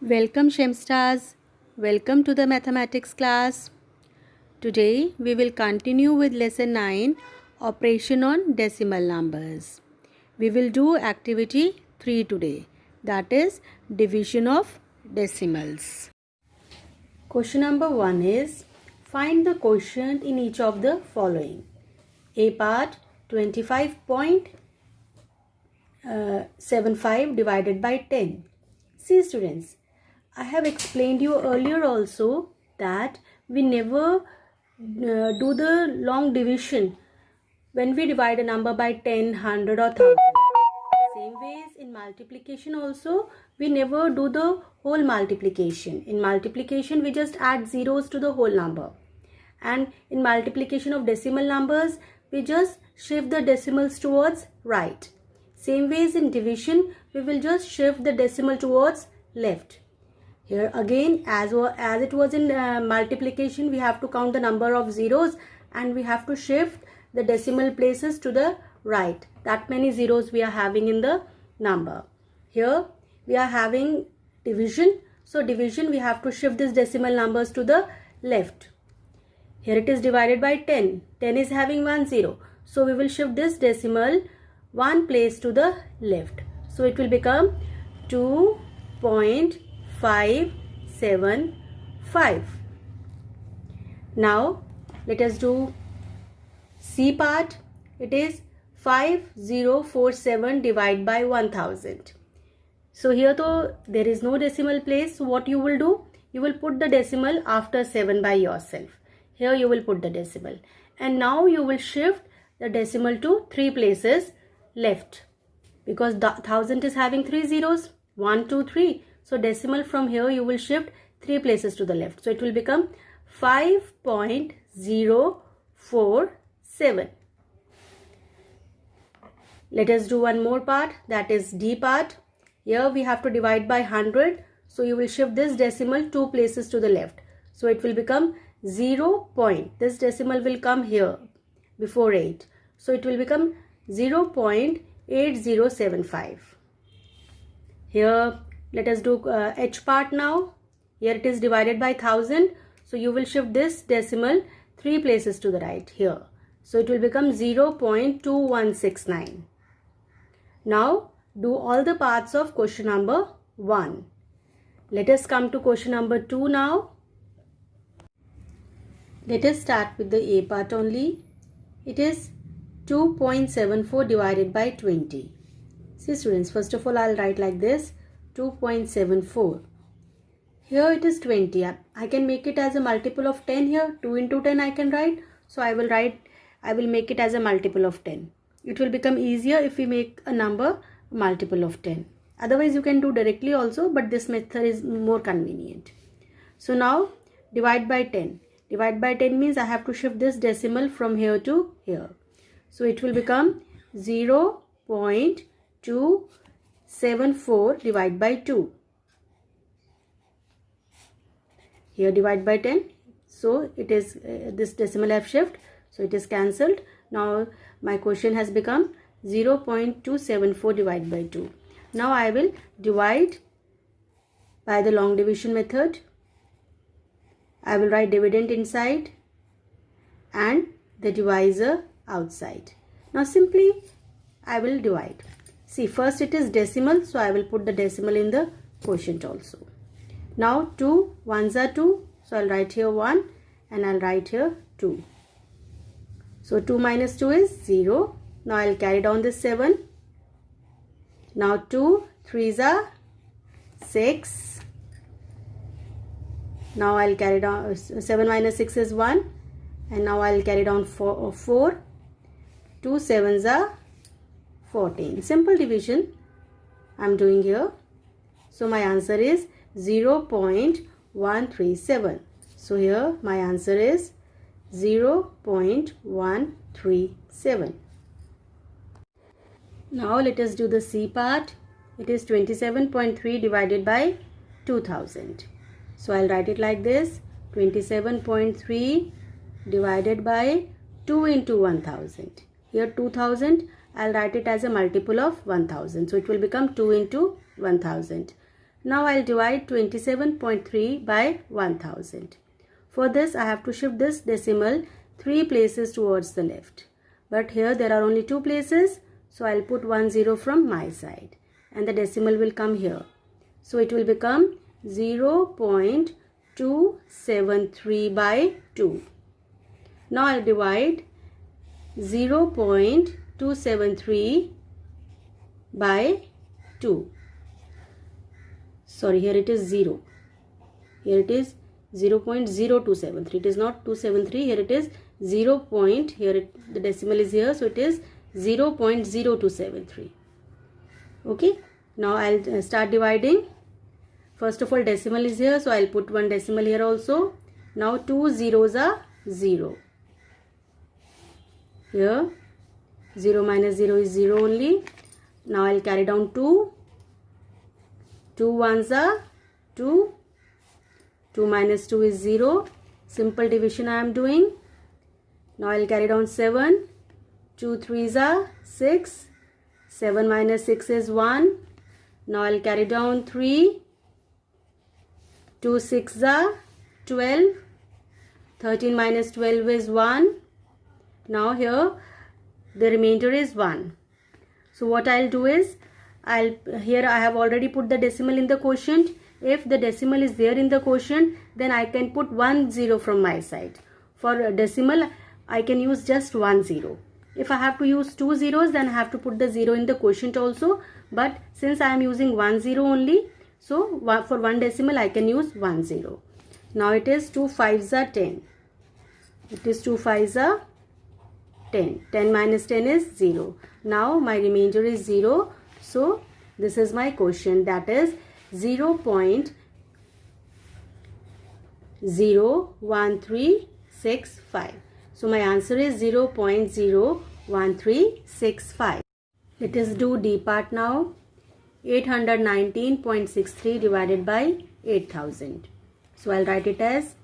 Welcome Shemstars. Welcome to the mathematics class. Today we will continue with lesson 9, operation on decimal numbers. We will do activity 3 today, that is division of decimals. Question number 1 is find the quotient in each of the following. A part 25.75 divided by 10. See students, I have explained you earlier also that we never do the long division when we divide a number by 10, 100 or 1000. Same ways in multiplication also we never do the whole multiplication. In multiplication we just add zeros to the whole number. And in multiplication of decimal numbers we just shift the decimals towards right. Same ways in division we will just shift the decimal towards left. Here again as it was in multiplication we have to count the number of zeros and we have to shift the decimal places to the right. That many zeros we are having in the number. Here we are having division. So division we have to shift these decimal numbers to the left. Here it is divided by 10. 10 is having 1 0. So we will shift this decimal one place to the left. So it will become 2.575. Now let us do C part. It is 5047 divided by 1000. So here though there is no decimal place. So what you will do? You will put the decimal after 7 by yourself. Here you will put the decimal. And now you will shift the decimal to 3 places left. Because the 1000 is having 3 zeros. 1, 2, 3. So decimal from here you will shift 3 places to the left. So it will become 5.047. Let us do one more part, that is D part. Here we have to divide by 100. So you will shift this decimal 2 places to the left. So it will become 0. This decimal will come here before 8. So it will become 0.8075. Here let us do H part now. Here it is divided by 1000. So you will shift this decimal 3 places to the right here. So it will become 0.2169. Now do all the parts of question number 1. Let us come to question number 2 now. Let us start with the A part only. It is 2.74 divided by 20. See students, first of all I'll write like this, 2.74. Here it is 20. I can make it as a multiple of 10 here. 2 into 10 I can write. So I will make it as a multiple of 10. It will become easier if we make a number multiple of 10. Otherwise you can do directly also, but this method is more convenient. So now divide by 10. Divide by 10 means I have to shift this decimal from here to here. So it will become 0.274 divided by 2. Here divide by 10. So it is this decimal I have shift. So it is cancelled. Now my question has become 0.274 divided by 2. Now I will divide by the long division method. I will write dividend inside and the divisor outside. Now simply I will divide. See, first it is decimal, so I will put the decimal in the quotient also. Now 2 ones are 2, so I'll write here 1 and I'll write here 2. So 2 minus 2 is 0. Now I'll carry down this 7. Now 2 3s are 6. Now I'll carry down 7 minus 6 is 1 and now I'll carry down 4. 2 7s are 14. Simple division I'm doing here. So my answer is 0.137. So here my answer is 0.137. Now let us do the C part. It is 27.3 divided by 2000. So I'll write it like this, 27.3 divided by 2 into 1000. Here 2000, I'll write it as a multiple of 1000. So it will become 2 into 1000. Now I'll divide 27.3 by 1000. For this I have to shift this decimal 3 places towards the left. But here there are only 2 places, so I'll put 1 0 from my side and the decimal will come here. So it will become 0.273 by 2. Now I'll divide 0.273 by 2. Sorry, here it is 0. Here it is 0.0273. It is not 273. Here it is 0. The decimal is here, so it is 0.0273. Okay. Now I'll start dividing. First of all, decimal is here, so I'll put one decimal here also. Now 2 zeros are 0. Here 0 minus 0 is 0 only. Now I'll carry down 2. 2 ones are 2. 2 minus 2 is 0. Simple division I am doing. Now I'll carry down 7. 2 threes are 6. 7 minus 6 is 1. Now I'll carry down 3. 2 6 are 12. 13 minus 12 is 1. Now here the remainder is 1. So what I'll do is, here I have already put the decimal in the quotient. If the decimal is there in the quotient, then I can put 1 0 from my side. For a decimal, I can use just 1 0. If I have to use 2 zeros, then I have to put the 0 in the quotient also. But since I am using 1 0 only, so for one decimal I can use 1 0. Now it is 2 5s are 10. It is 2 5s are 10. 10 minus 10 is 0. Now my remainder is 0. So this is my quotient, that is 0.01365. So my answer is 0.01365. Let us do D part now. 819.63 divided by 8000. So I'll write it as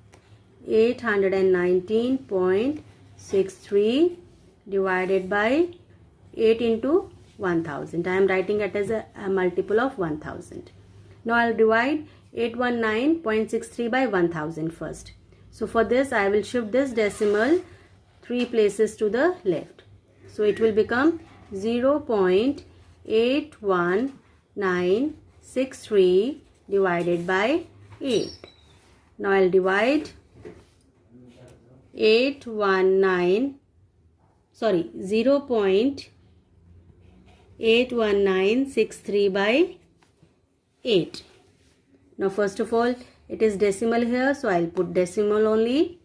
819.63 divided by 8 into 1000. I am writing it as a multiple of 1000. Now I'll divide 819.63 by 1000 first. So for this I will shift this decimal 3 places to the left. So it will become 0.81963 divided by 8. Now I'll divide 0.81963 by 8. Now first of all, it is decimal here, so I'll put decimal only.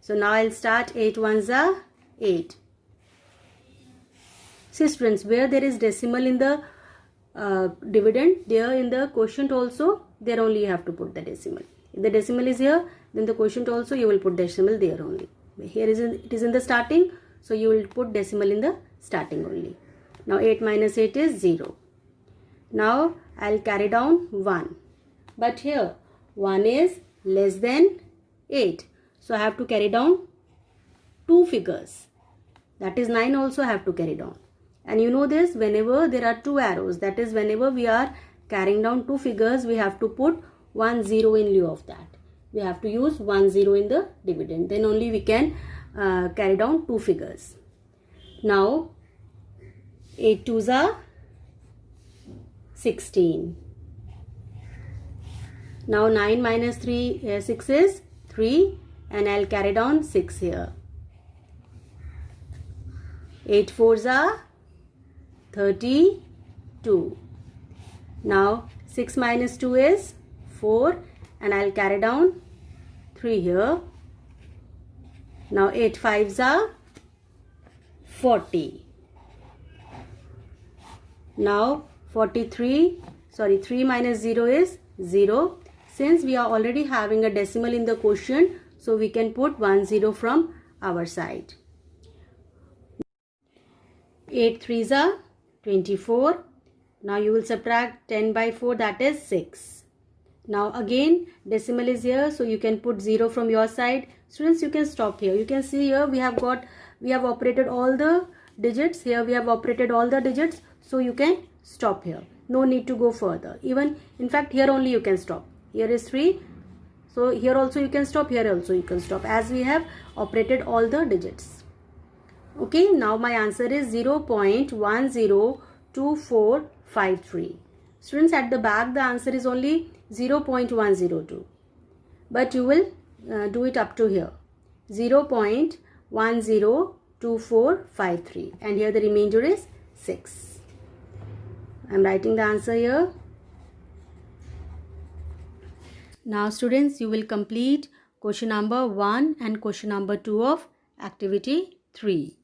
So now I'll start 8 ones are 8. See students, where there is decimal in the dividend, there in the quotient also, there only you have to put the decimal. If the decimal is here, then the quotient also you will put decimal there only. Here it is in the starting, so you will put decimal in the starting only. Now 8 minus 8 is 0. Now I'll carry down 1. But here 1 is less than 8. So I have to carry down 2 figures. That is 9 also I have to carry down. And you know this, whenever there are 2 arrows, that is whenever we are carrying down 2 figures, we have to put 1 0 in lieu of that. We have to use 1 0 in the dividend. Then only we can carry down 2 figures. Now 8 2s are 16. Now 9 minus 6 is 3, and I'll carry down 6 here. 8 4s are 32. Now 6 minus 2 is 4, and I'll carry down 3 here. Now 8 5s are 40. Now 3 minus 0 is 0. Since we are already having a decimal in the quotient, so we can put 1 0 from our side. 8 3s are 24. Now you will subtract 10 by 4, that is 6. Now again decimal is here, so you can put 0 from your side. Students, you can stop here. You can see here we have operated all the digits. Here we have operated all the digits, so you can stop here. No need to go further. Even in fact here only you can stop. Here is 3. So here also you can stop, here also you can stop, as we have operated all the digits. Okay, now my answer is 0.102453. Students, at the back the answer is only 0.102. But you will do it up to here. 0.102453. And here the remainder is 6. I am writing the answer here. Now students, you will complete question number 1 and question number 2 of activity 3.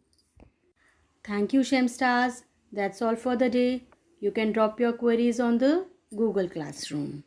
Thank you, Shem Stars. That's all for the day. You can drop your queries on the Google Classroom.